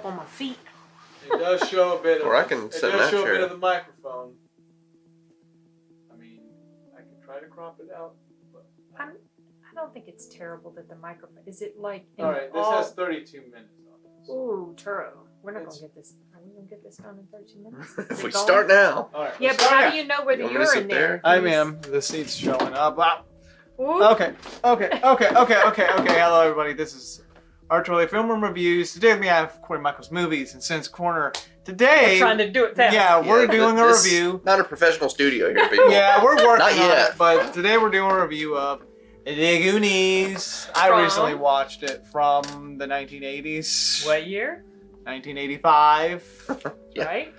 up on my feet. It does show a bit of. Or I can sit in that show a chair. bit of the microphone. I mean, I can try to crop it out. But... I don't think it's terrible that the microphone. Is it like? All right, this has 32 minutes on it. Ooh, Turo. We're not gonna get this. Are we gonna get this done in 32 minutes? If we start now. All right. Yeah, but how do you know whether you're in there? I am. The seat's showing up. Wow. Ooh. Okay. Hello, everybody. This is Arturo Film Room Reviews. Today we have Corey Michaels Movies and Sense Corner. Today, we're trying to do it fast. Yeah, we're doing a review. Not a professional studio here, people. Yeah, we're working Not on yet. it. But today we're doing a review of The Goonies. I recently watched it from the 1980s. What year? 1985. Yeah. Right?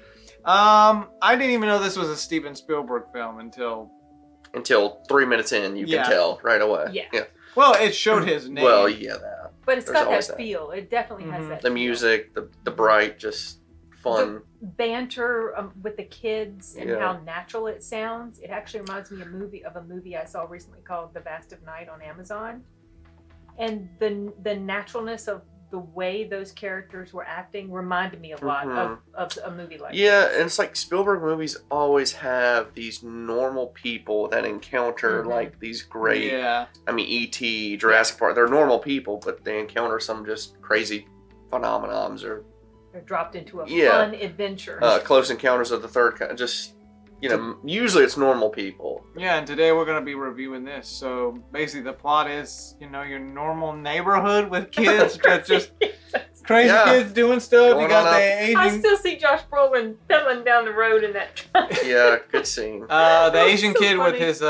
I didn't even know this was a Steven Spielberg film until 3 minutes in, you can tell right away. Yeah. Well, it showed his name. Well, yeah, that. But it's got There's that always feel. It definitely has that The feel. music, the bright, just fun. The banter with the kids and Yeah. how natural it sounds. It actually reminds me of a movie I saw recently called The Vast of Night on Amazon. And the naturalness of the way those characters were acting reminded me a lot of a movie like Yeah, this. and it's like Spielberg movies always have these normal people that encounter like these great, I mean, E.T., Jurassic Park, they're normal people, but they encounter some just crazy phenomenons or... They're dropped into a fun adventure. Close Encounters of the Third Kind, just... You know, usually it's normal people. Yeah, and today we're going to be reviewing this. So basically the plot is, you know, your normal neighborhood with kids that's just crazy kids doing stuff. You got the Asian... I still see Josh Brolin pedaling down the road in that truck. Yeah, good scene. The Asian so kid funny. with his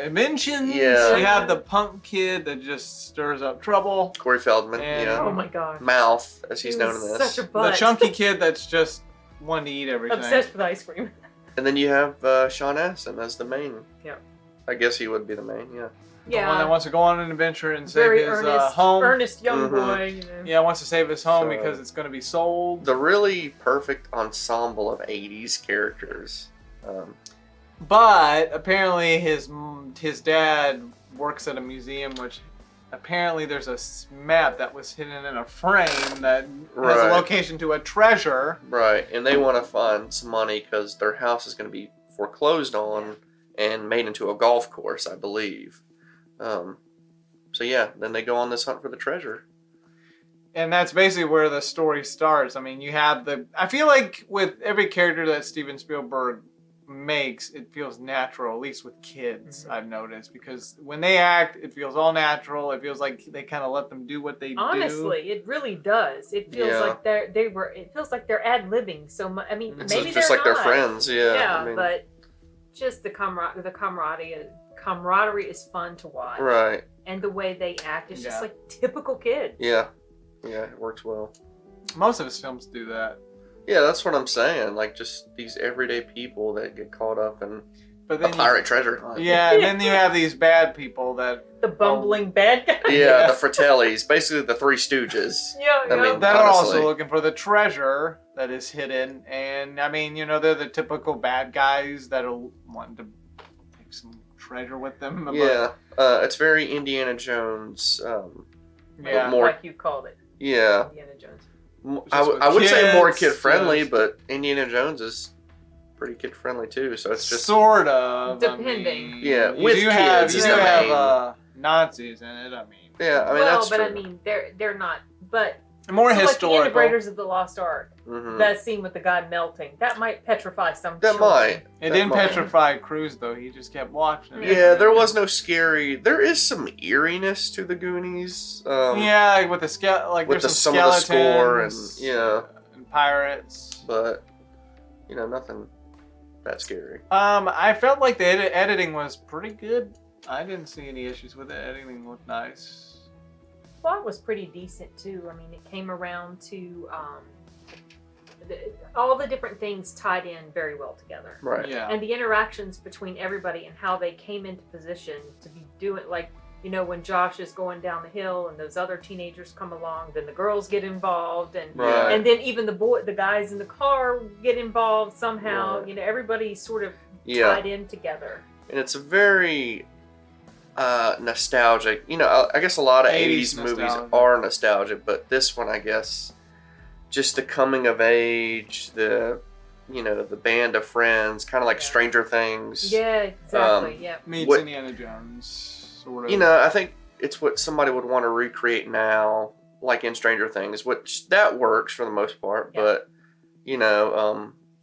inventions. Yeah. You have the punk kid that just stirs up trouble. Corey Feldman, And- Oh my god. Mouth, as he's He known in was this. Such a butt. The chunky kid that's just wanting to eat everything. Obsessed with ice cream. And then you have Sean Astin as the main. Yeah. I guess he would be the main, yeah. The one that wants to go on an adventure and Very save his earnest, home. earnest young boy. You know. Yeah, wants to save his home So- because it's going to be sold. The really perfect ensemble of 80s characters. But apparently his dad works at a museum, which apparently there's a map that was hidden in a frame that has a location to a treasure. Right, and they want to find some money because their house is going to be foreclosed on and made into a golf course, I believe. So yeah, then they go on this hunt for the treasure. And that's basically where the story starts. I mean, you have I feel like with every character that Steven Spielberg makes, it feels natural, at least with kids, I've noticed. Because when they act, it feels all natural. It feels like they kind of let them do what they do. Honestly, it really does. It feels like it feels like they're ad-libbing so much. I mean, It's maybe just they're like not. they're friends, yeah. Yeah, I mean, but just the camaraderie is fun to watch. right. And the way they act is just like typical kids. Yeah. Yeah, it works well. Most of his films do that. Yeah, that's what I'm saying. Like, just these everyday people that get caught up in But a pirate treasure hunt. Yeah, and then you have these bad people that... The bumbling bad guys. Yeah, the Fratellis, basically the Three Stooges. Yeah, I mean, that are honestly. also looking for the treasure that is hidden. And, I mean, you know, they're the typical bad guys that are wanting to take some treasure with them. Yeah, it's very Indiana Jones. Yeah, more, like you called it. Yeah. Indiana Jones. I would say more kids, kid-friendly, but Indiana Jones is pretty kid-friendly too, so it's just... Sort of. Depending. I mean, Yeah, you with do kids have, is you the do have main. Nazis in it, I mean. Yeah, I mean, well, that's but true. I mean, they're not. But more so historical. like the Integrators of the Lost Ark. Mhm. That scene with the guy melting. That might petrify some That children. might. It didn't petrify Cruz, though. He just kept watching. Yeah, there was no scary... There is some eeriness to the Goonies. Yeah, with the like with there's some some of the score and... skeletons Yeah. and pirates. But, you know, nothing that scary. I felt like the editing was pretty good. I didn't see any issues with it. Editing looked nice. Plot was pretty decent too. I mean, it came around to all the different things tied in very well together. Right. Yeah. And the interactions between everybody and how they came into position to be doing, like, you know, when Josh is going down the hill and those other teenagers come along, then the girls get involved, and Right. and then even the guys in the car get involved somehow. Right. You know, everybody sort of Yeah. tied in together. And it's a very nostalgic. You know, I guess a lot of 80s 80s movies nostalgia. are nostalgic, but this one, I guess, just the coming of age, the band of friends, kind of like Stranger Things. Yeah, exactly. Yeah. Meets Indiana Jones, sort of. I think it's what somebody would want to recreate now, like in Stranger Things, which that works for the most part. Yeah. But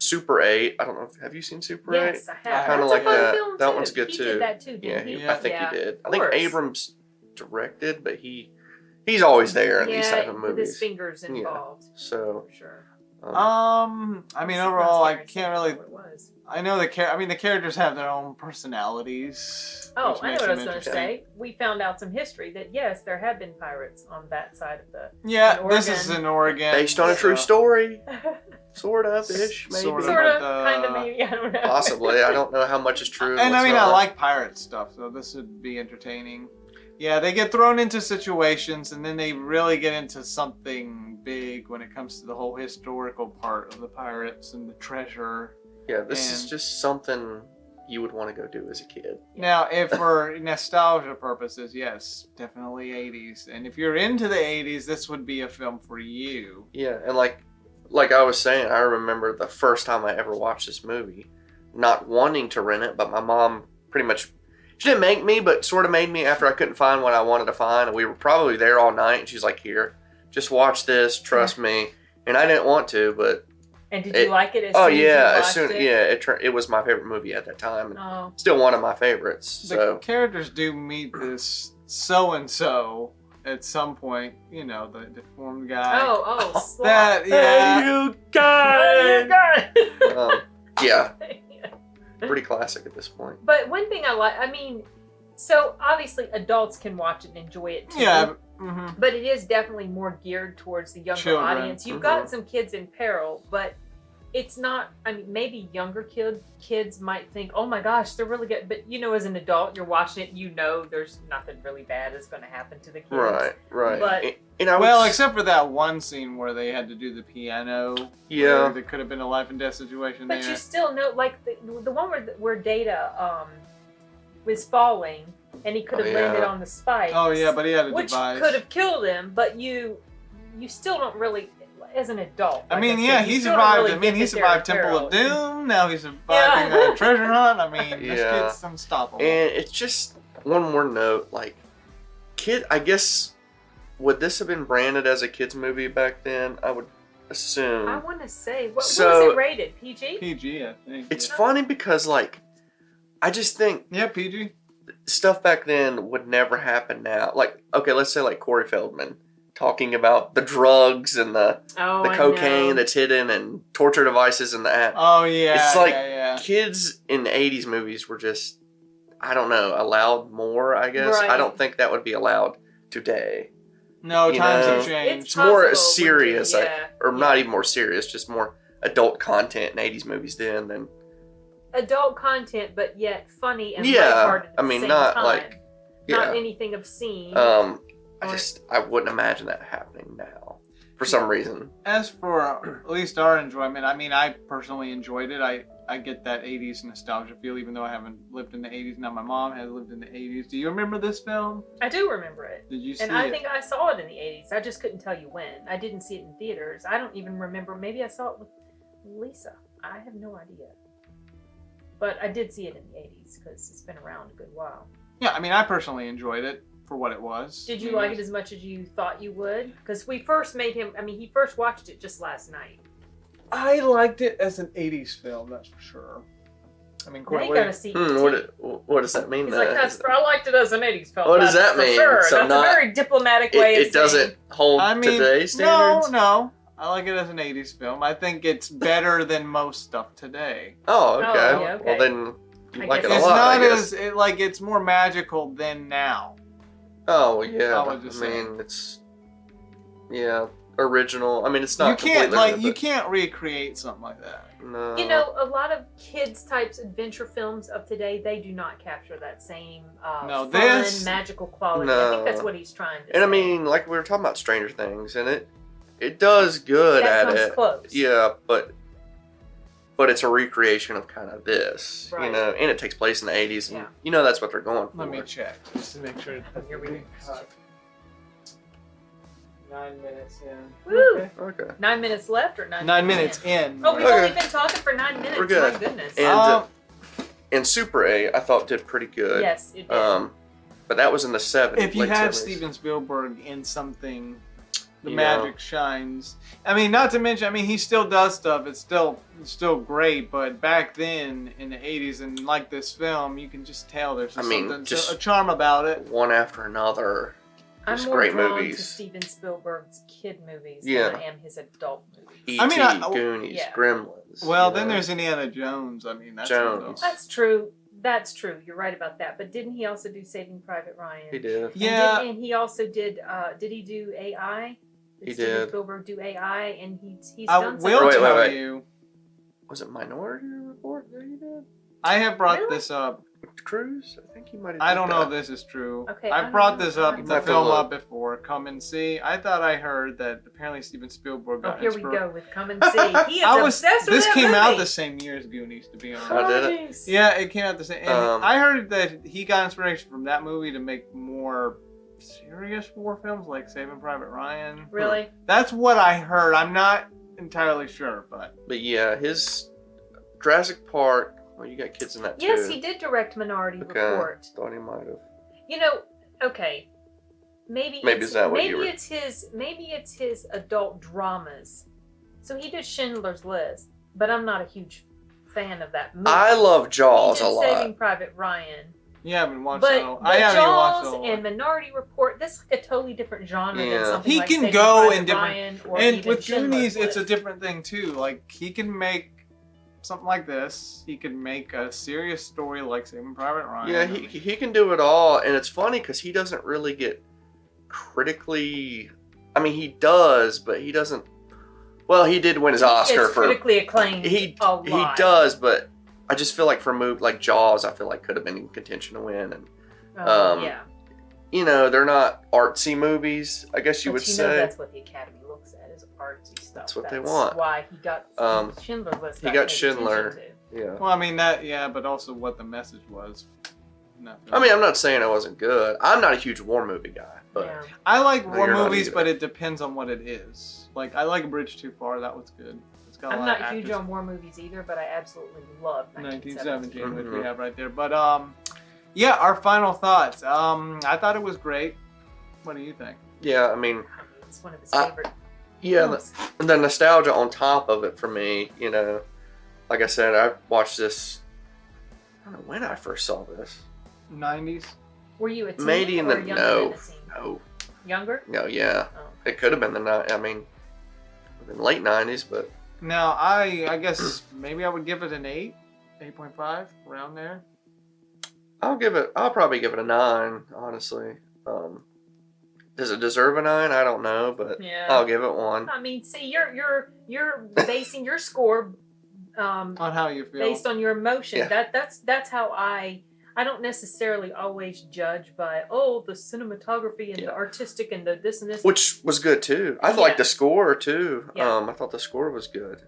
Super 8. I don't know. Have you seen Super 8? Yes, I have. Kind of like that. That one's good he too. Did that too, didn't he? I think he did. I think Abrams directed, but he's always there in these type of movies. With his fingers involved. Yeah. So for sure. I mean, overall, I can't really. I know the characters have their own personalities. Oh, I know what I was going to say. We found out some history that yes, there have been pirates on that side of the. Yeah, this is in Oregon, based on a true story. Sort of ish, maybe. Sort of, kind of, maybe. I don't know. Possibly, I don't know how much is true. And I mean, I like pirate stuff, so this would be entertaining. Yeah, they get thrown into situations, and then they really get into something big when it comes to the whole historical part of the pirates and the treasure. Yeah, this is just something you would want to go do as a kid. Now, if for nostalgia purposes, yes, definitely 80s. And if you're into the 80s, this would be a film for you. Yeah, and like I was saying, I remember the first time I ever watched this movie, not wanting to rent it, but my mom pretty much, she didn't make me, but sort of made me after I couldn't find what I wanted to find. And we were probably there all night, and she's like, here, just watch this, trust me. And I didn't want to, but... And did you like it as soon as you watched it? It was my favorite movie at that time. And still one of my favorites. The characters do meet this so-and-so at some point, the deformed guy. That, yeah. You got it! Yeah. Yeah. Pretty classic at this point. But one thing I like, so obviously adults can watch it and enjoy it too. Yeah. Mm-hmm. But it is definitely more geared towards the younger audience. You've got some kids in peril, but it's not, maybe younger kids might think, oh my gosh, they're really good. But as an adult, you're watching it, there's nothing really bad is going to happen to the kids. Right. But, except for that one scene where they had to do the piano. Yeah. There could have been a life and death situation but there. You still know, like the one where Data was falling, and he could have landed on the spikes. Oh yeah, but he had a which device. Could have killed him, but you still don't really, as an adult. He survived. He survived Temple of Doom. Now he's surviving a treasure hunt. This kid's unstoppable. And it's just one more note, I guess, would this have been branded as a kids movie back then? I would assume. I want to say, what was it rated? PG? PG, I think. It's funny because, I just think... Yeah, PG. Stuff back then would never happen now. Let's say Corey Feldman talking about the drugs and the cocaine that's hidden and torture devices in the app. Oh, yeah. It's kids in the 80s movies were just, I don't know, allowed more, I guess. Right. I don't think that would be allowed today. No, times have changed. It's more serious, or not even more serious, just more adult content in 80s movies then than... Adult content, but yet funny and lighthearted at the same time. Not anything obscene. I wouldn't imagine that happening now, for some reason. As for at least our enjoyment, I personally enjoyed it. I get that 80s nostalgia feel, even though I haven't lived in the 80s. Now my mom has lived in the 80s. Do you remember this film? I do remember it. Did you see it? And I think I saw it in the 80s. I just couldn't tell you when. I didn't see it in theaters. I don't even remember. Maybe I saw it with Lisa. I have no idea. But I did see it in the 80s because it's been around a good while. Yeah, I personally enjoyed it for what it was. Did you like it as much as you thought you would? Because we first made him, he first watched it just last night. I liked it as an 80s film, that's for sure. Now you gotta see what does that mean? He's like, I liked it as an 80s film. What does that mean? Sure. So that's a very diplomatic way of saying. It doesn't hold today's standards? No. I like it as an 80s film. I think it's better than most stuff today. Oh, okay. Well, then you like it a lot. It's more magical than now. Oh, yeah. It's original. It's not. You can't recreate something like that. No. A lot of kids types adventure films of today, they do not capture that same fun, magical quality. No. I think that's what he's trying to say. And we were talking about Stranger Things, and it does good at it. Close. Yeah, but it's a recreation of kind of this, and it takes place in the 80s, and that's what they're going for. Let me check just to make sure. Here we go. 9 minutes in. Woo! Okay. 9 minutes left or 9 minutes in. Oh, we've Okay. only been talking for 9 minutes. We're good. My goodness. And Super 8, I thought did pretty good. Yes, it did. But that was in the 70s. If you late have 70s. Steven Spielberg in something, the You magic shines. I mean, not to mention, I mean, he still does stuff. It's still great. But back then in the 80s, and like this film, you can just tell there's just a charm about it. One after another. I'm Just more great drawn movies. to Steven Spielberg's kid movies Yeah. than I am his adult movies. E.T., I mean, Goonies, yeah. Gremlins. Well, you then know. there's Indiana Jones. I mean, that's Jones. That's true. That's true. You're right about that. But didn't he also do Saving Private Ryan? He did. And Yeah. and he also did. Did he do AI? He Steven did. Spielberg do AI, and he's I done will Wait, tell wait. you, Was it Minority Report that he did? I have brought Really? this up. With Cruise? I think he might have. I did don't know if that. this is true. Okay, I I brought don't know. this up, You the have to film look. up before. Come and see. I thought I heard that apparently Steven Spielberg Oh, got here we inspired. go with Come and See. He is obsessed with This that came out movie. the same year as Goonies, to be honest. Oh, did it? Nice. Yeah, it came out the same. And Um, I heard that he got inspiration from that movie to make more serious war films like Saving Private Ryan. Really? That's what I heard. I'm not entirely sure, but But yeah, his Jurassic Park. Well, you got kids in that too. Yes, he did direct Minority Okay. Report. Thought he might have. You know, okay. Maybe Maybe it's his adult dramas. So he did Schindler's List, but I'm not a huge fan of that movie. I love Jaws he a did lot. Saving Private Ryan. you haven't watched But, it all. but I haven't even watched Jaws it all. and Minority Report, that's like a totally different genre Yeah. than something He like can Saving go Private in different- Ryan or And even with Schindler's Goonies, it's a List. different thing too. Like he can make something like this. He can make a serious story like Saving Private Ryan. Yeah, he can do it all, and it's funny because he doesn't really get critically. I mean, he does, but he doesn't. Well, he did win his Oscar It's for. critically acclaimed He a lot. does, but I just feel like for a movie like Jaws, I feel like could have been in contention to win, and Yeah. you know they're not artsy movies. I guess you But would you say. know that's what the Academy looks at is artsy stuff. That's what they want. Why he got Schindler's List. he got paid attention Schindler. to. Yeah. Well, I mean that. Yeah, but also what the message was. in that film. I mean, I'm not saying it wasn't good. I'm not a huge war movie guy, but Yeah. I like No, war you're not movies, either. but it depends on what it is. Like I like A Bridge Too Far. That was good. It's got a I'm lot not of huge actors. on war movies either, but I absolutely love 1917. 1917, which we Mhm. have right there. But yeah, our final thoughts. I thought it was great. What do you think? yeah, I mean, It's one of his I- favorite. yeah, films. the nostalgia on top of it for me, you know, like I said, I watched this. I don't know when I first saw this. 90s. Were you a teen Maybe in or the younger than no, a teen? no, Younger? no, yeah, Oh. it could have been the I mean, in late '90s, but Now I guess maybe I would give it an 8, 8.5 around there. I'll probably give it a 9, honestly. Does it deserve a 9? I don't know, but Yeah. I'll give it 1. I mean, see, you're basing your score On how you feel. based on your emotion. Yeah. That's how I don't necessarily always judge by the cinematography and Yeah. the artistic and the this and this. Which was good too. I Yeah. liked the score too. Yeah. I thought the score was good.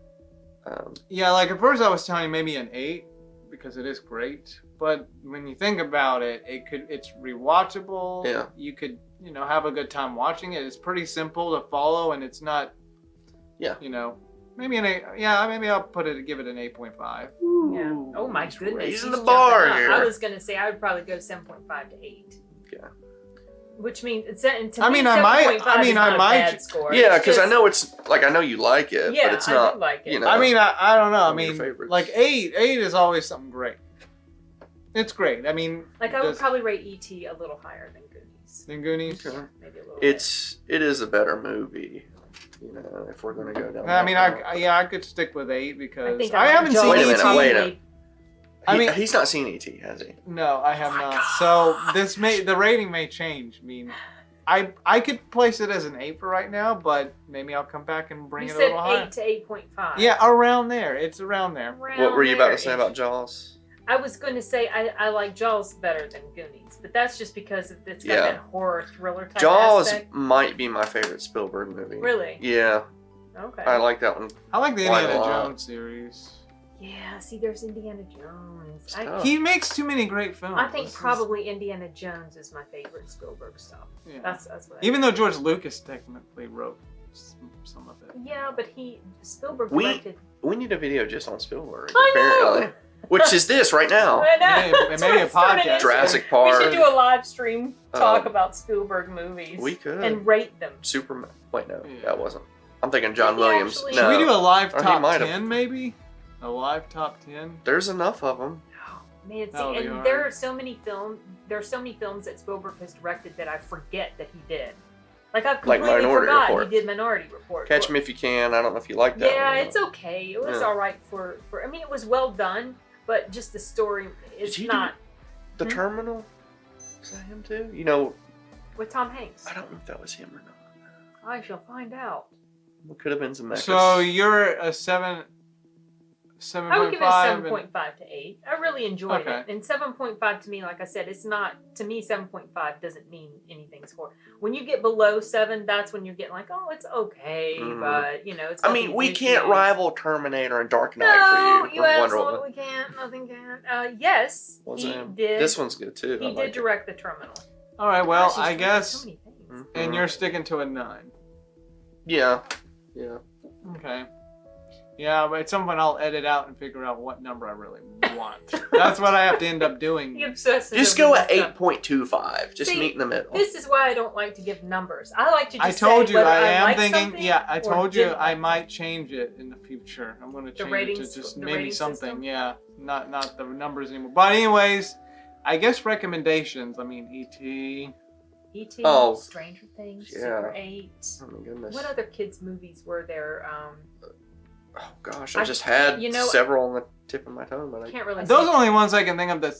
Yeah, like at first I was telling you maybe an 8 because it is great. But when you think about it, it's rewatchable. Yeah. You could, have a good time watching it. It's pretty simple to follow and it's not Yeah. Maybe an 8. Yeah, maybe I'll give it an 8.5. Yeah. Oh my He's goodness. raising he's the bar jumping up. here. I was gonna say I would probably go 7.5 to 8. Yeah. Which means it's to I me, mean, I might- 7.5 I mean, is I not a might- bad score. Yeah, It's because I just- know it's like I know you like it, Yeah, but it's I not. do like it. you know. I mean, I don't know. I One of your mean, favorites. like 8 is always something great. It's great. I mean, Like I would does- probably rate E.T. a little higher than Goonies. than Goonies. Okay. Maybe a little. It is a better movie. You know, if we're gonna go down. I that mean, route. I could stick with 8 because think I like haven't Jaws seen Wait a minute, E.T. wait a minute. I mean- he's not seen E.T., has he? No, I have Oh my not. God. So the rating may change. I mean, I could place it as an 8 for right now, but maybe I'll come back and bring You it a said little higher. 8 to 8.5. Yeah, around there. It's around there. What were you about to say about Jaws? I was going to say I like Jaws better than Goonies, but that's just because it's got Yeah. that horror thriller type Jaws aspect. might be my favorite Spielberg movie. Really? Yeah, Okay. I like that one. I like the Quite a Indiana lot. Jones series. Yeah, see, there's Indiana Jones. He makes too many great films. I think probably Indiana Jones is my favorite Spielberg stuff. Yeah. That's what Even though George Lucas technically wrote some of it. Yeah, but Spielberg directed. We need a video just on Spielberg, I apparently. know. Which is this right now. I know. Maybe a podcast. Jurassic Park. We should do a live stream talk about Spielberg movies. We could. And rate them. Superman. Wait, no, Yeah. that wasn't. I'm thinking John Williams. Actually- No. Should we do a live Or he top might have. 10 maybe? A live top 10? There's enough of them. Man, That would see, be and hard. there are so many films that Spielberg has directed that I forget that he did. Like I've Like completely Minority forgot Report. he did Minority Report. Catch Me If You Can. I don't know if you like that Yeah, one. it's okay. It was Yeah. all right for. I mean, it was well done, but just the story is Did he not. The Terminal? Is that him too? You know, With Tom Hanks. I don't know if that was him or not. I shall find out. It could have been Zemeckis. So you're a 7.5. I would give it a 7.5 to 8. I really enjoyed Okay. it. And 7.5 to me, like I said, it's not, to me, 7.5 doesn't mean anything's for. When you get below 7, that's when you're getting like, oh, it's okay, but, you know, it's. I got mean, these we can't issues. rival Terminator and Dark Knight No, for you you. Or Wonder Woman. absolutely can't. Nothing can. Yes, Was he it? did. This one's good too. He I did like it. direct The Terminal. All right, well, Gosh, he's I directed guess. So many things. And you're sticking to a 9. Yeah. Yeah. Okay. Yeah, but at some point I'll edit out and figure out what number I really want. That's what I have to end up doing. He obsesses Just over go at this stuff. 8.25. Just See, meet in the middle. This is why I don't like to give numbers. I like to just I told say you whether I am like thinking. something Yeah, I or told you didn't I like might change it in the future. I'm going to change it ratings- to just the maybe rating something. system? Yeah, not the numbers anymore. But anyways, I guess recommendations. I mean, E.T. E.T., Oh. Stranger Things, Yeah. Super 8. Oh my goodness. What other kids' movies were there? Oh gosh, I I just had you know- several on the tip of my tongue, but I Can't really. Those say. are the only ones I can think of.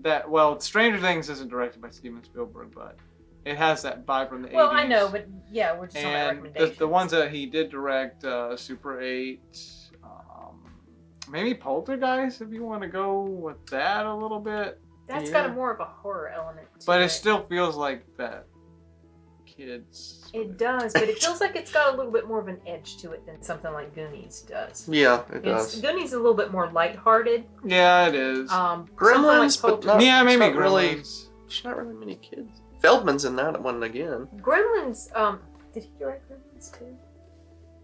That well, Stranger Things isn't directed by Steven Spielberg, but it has that vibe from the 80s. Well, I know, but yeah, we're just on And recommendations. the ones that he did direct, Super 8, maybe Poltergeist, if you want to go with that a little bit. That's yeah. got a more of a horror element to But it. it still feels like that kids. It does, but it feels like it's got a little bit more of an edge to it than something like Goonies does. yeah, it does. Goonies is a little bit more lighthearted. Yeah, it is. Gremlins, but not, yeah, maybe it's not really. Gremlins. There's not really many kids. Feldman's in that one again. Gremlins. Did he direct Gremlins too?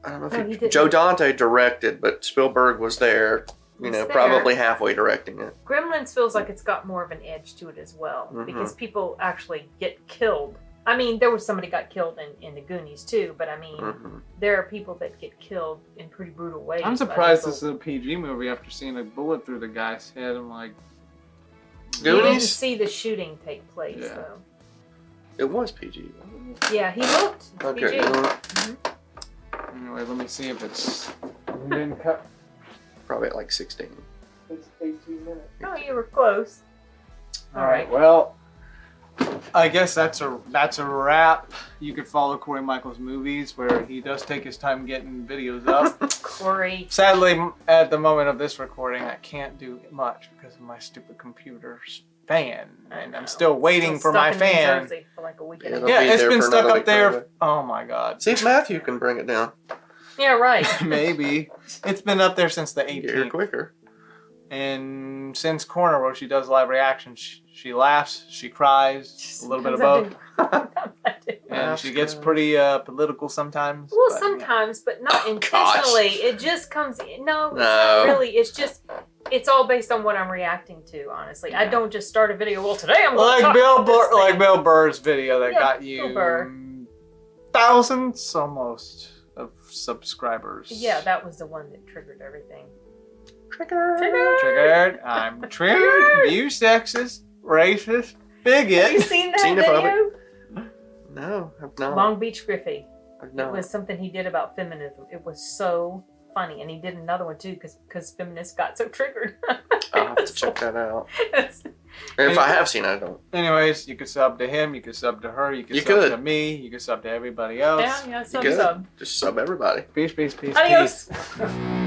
I don't know No, he if didn't. Joe Dante directed, but Spielberg was there. You Was know, there. probably halfway directing it. Gremlins feels like it's got more of an edge to it as well Mhm. because people actually get killed. I mean, there was somebody got killed in the Goonies too, but I mean, Mm-hmm. there are people that get killed in pretty brutal ways. I'm by surprised people. this is a PG movie after seeing a bullet through the guy's head. I'm like, You didn't Goonies? see the shooting take place Yeah. though. It was PG. Wasn't it? Yeah, he looked Okay. PG. you know what? anyway, let me see if it's been cut. Probably at like 16. It's 18 minutes. Oh, you were close. All right. Well, I guess that's a wrap. You could follow Corey Michaels' movies where he does take his time getting videos up. Corey. Sadly, at the moment of this recording, I can't do much because of my stupid computer's fan, and I'm still waiting for Stuck my in New fan. Jersey for like a week Yeah, and a they'll half. be Yeah, it's there been for stuck another up there. week, Oh my god. See if Matthew can bring it down. Yeah, right. Maybe. It's been up there since the Get here 18th. quicker. And since Corner, where she does live reactions, she laughs, she cries, a little bit of both. And she gets pretty political sometimes. Well, but, sometimes, but not Oh, intentionally. gosh. It just comes. No, it's No. not really. It's just. It's all based on what I'm reacting to. Honestly, I don't just start a video. Well, today I'm going to Like talk about this thing. like Bill Burr's video that Yeah, got Bill you Burr. thousands almost of subscribers. Yeah, that was the one that triggered everything. Triggered. I'm triggered. You sexist, racist, bigot. Have you seen that Xenophobic. video? No, I've not. Long Beach Griffey. I've It not. was something he did about feminism. It was so funny, and he did another one too because feminists got so triggered. I'll have to check that out. It's- If I have seen it, I don't. Anyways, you could sub to him, you could sub to her, you could You sub could. to me, you could sub to everybody else. yeah, You could. sub. Just sub everybody. Peace, peace, peace, Adios. peace.